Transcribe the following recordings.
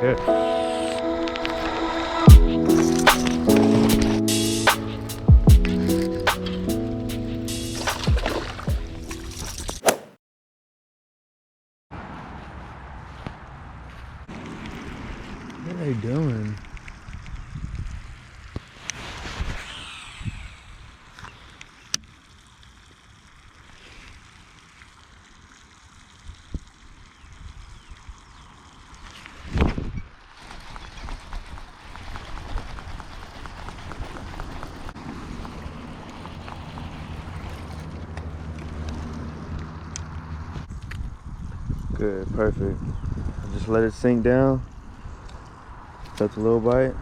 Yeah. What are they doing? Good, perfect. Just let it sink down. Touch a little bite.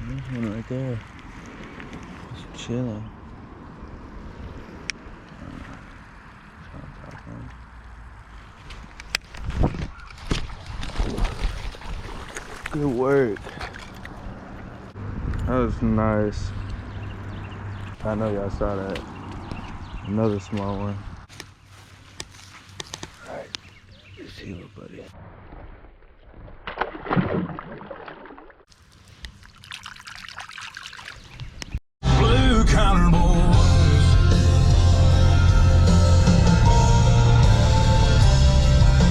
There's one right there. Just chilling. Good work. That was nice. I know y'all saw that. Another small one. Alright, let's see, little buddy. Blue collar boys,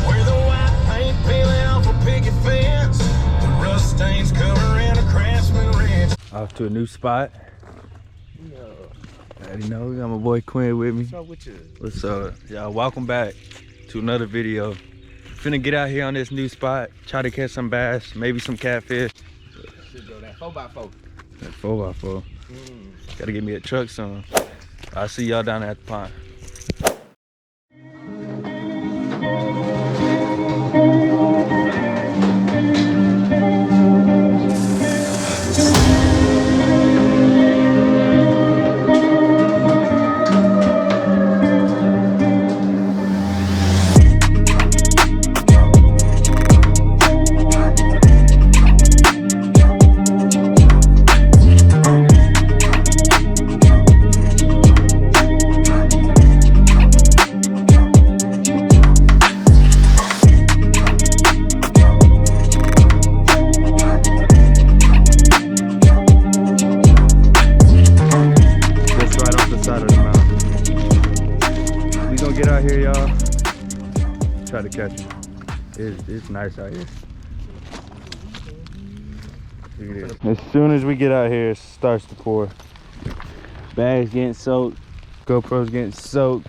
where the white paint peeling off a picket fence, the rust stains covering a craftsman wrench. Off to a new spot. Already know, we got my boy Quinn with me. What's up with you? What's up? Y'all, welcome back to another video. Finna get out here on this new spot, try to catch some bass, maybe some catfish. Should go that 4x4. That 4x4. Gotta get me a truck soon. I'll see y'all down at the pond. Try to catch it. It's nice out here. As soon as we get out here, it starts to pour. Bags getting soaked. GoPro's getting soaked.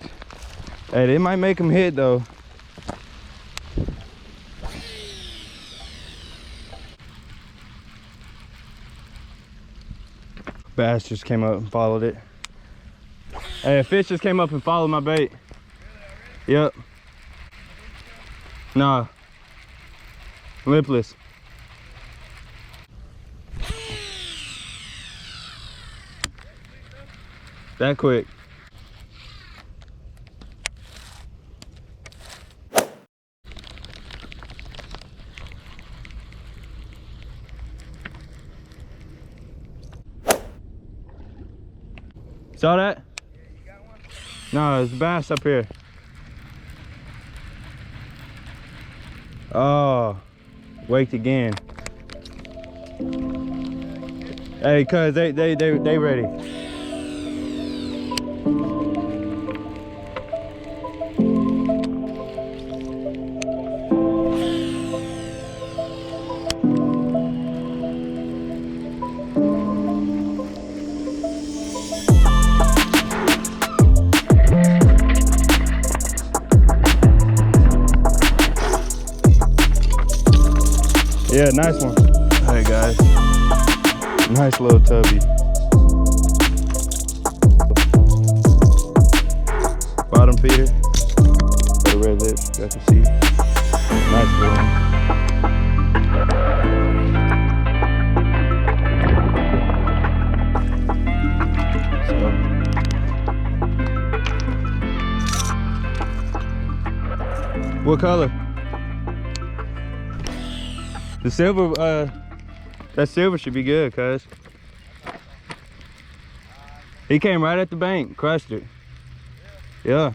Hey, they might make them hit though. Bass just came up and followed it. Hey, a fish just came up and followed my bait. Yep. Nah. Lipless. That quick. Saw that? Yeah, you got one? No, there's bass up here. Oh, waked again. Hey, cuz they ready. Yeah, nice one. All right, guys. Nice little tubby. Bottom feeder. Got a red lip, y'all can see. Nice little one. So. What color? The silver, that silver should be good, cuz. He came right at the bank, crushed it. Yeah.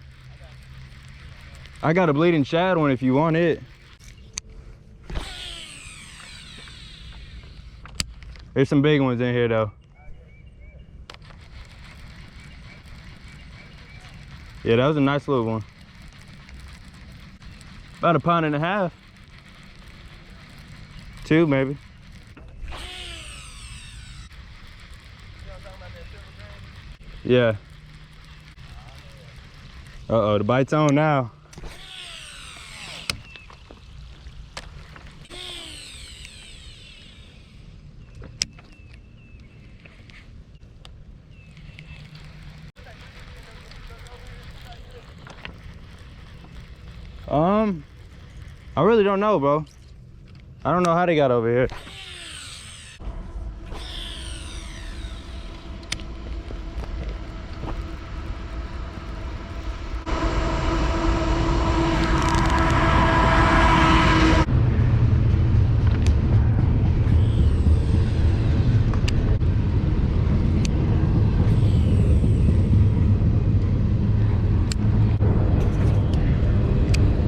I got a bleeding shad one if you want it. There's some big ones in here though. Yeah, that was a nice little one. About 1.5 pounds. 2 maybe. Yeah. Uh-oh, the bite's on now. I really don't know, bro. I don't know how they got over here.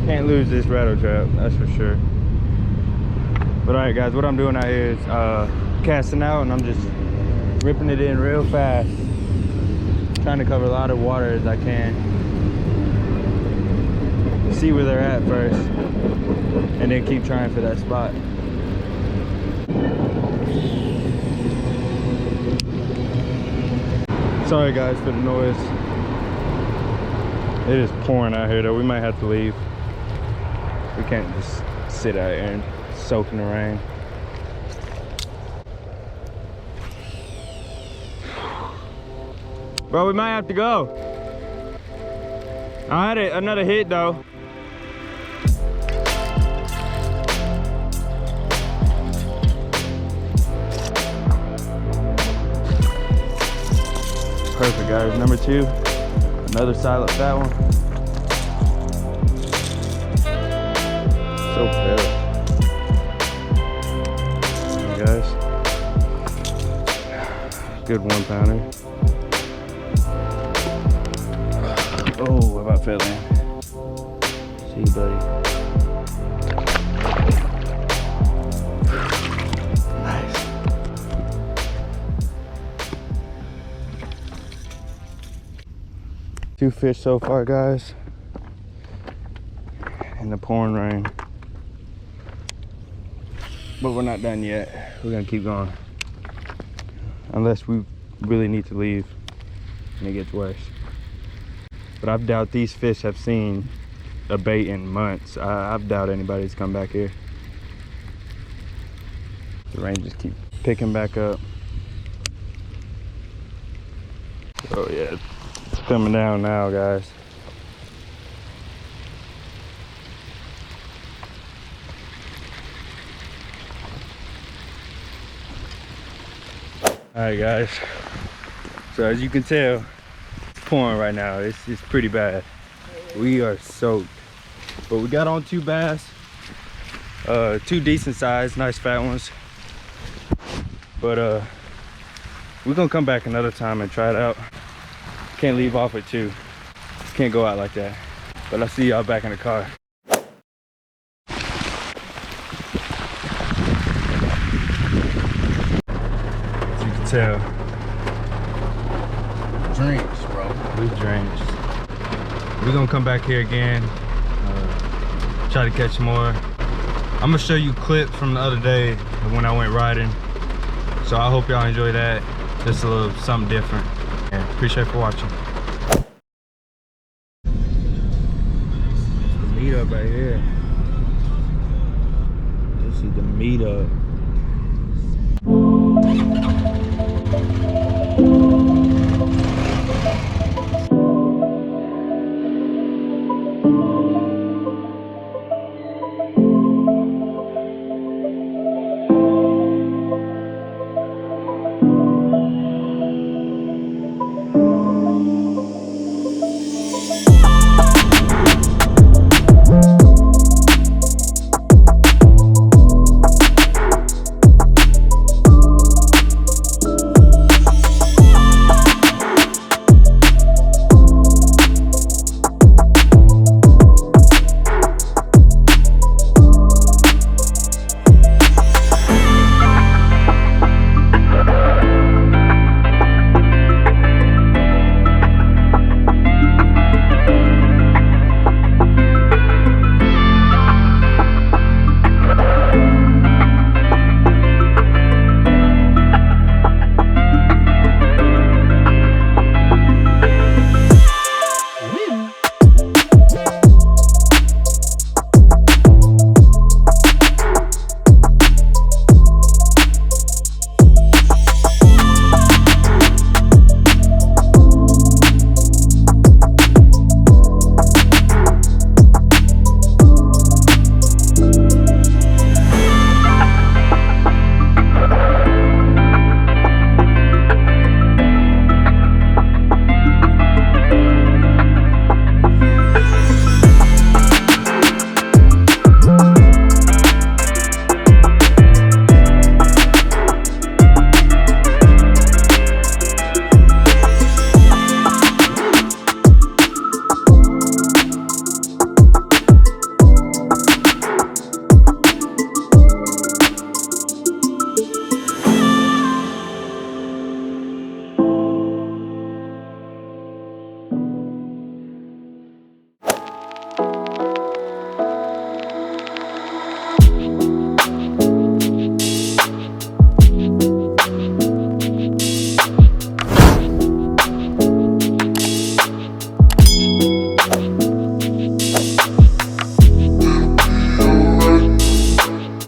Can't lose this rattle trap, that's for sure. But all right, guys, what I'm doing out here is casting out, and I'm just ripping it in real fast, trying to cover a lot of water as I can. See where they're at first, and then keep trying for that spot. Sorry guys for the noise. It is pouring out here though. We might have to leave. We can't just sit out here and soak in the rain. Bro, we might have to go. I had another hit though. Perfect, guys. Number 2, another silent fat one. So pale. Guys, good 1 pounder. Oh, about fell in. See you, buddy. Nice. Two fish so far, guys, in the pouring rain. But we're not done yet. We're gonna keep going. Unless we really need to leave and it gets worse. But I doubt these fish have seen a bait in months. I doubt anybody's come back here. The rain just keeps picking back up. Oh yeah, it's coming down now, guys. All right, guys. So as you can tell, it's pouring right now. It's pretty bad. We are soaked, but we got on 2 bass, 2 decent sized, nice fat ones. But we're gonna come back another time and try it out. Can't leave off at 2. Can't go out like that. But I'll see y'all back in the car. Tell. Drenched, bro. We drenched. We're gonna come back here again, try to catch more. I'm gonna show you clips from the other day when I went riding. So I hope y'all enjoy that. Just a little something different. And appreciate for watching. It's the meetup right here. This is the meetup.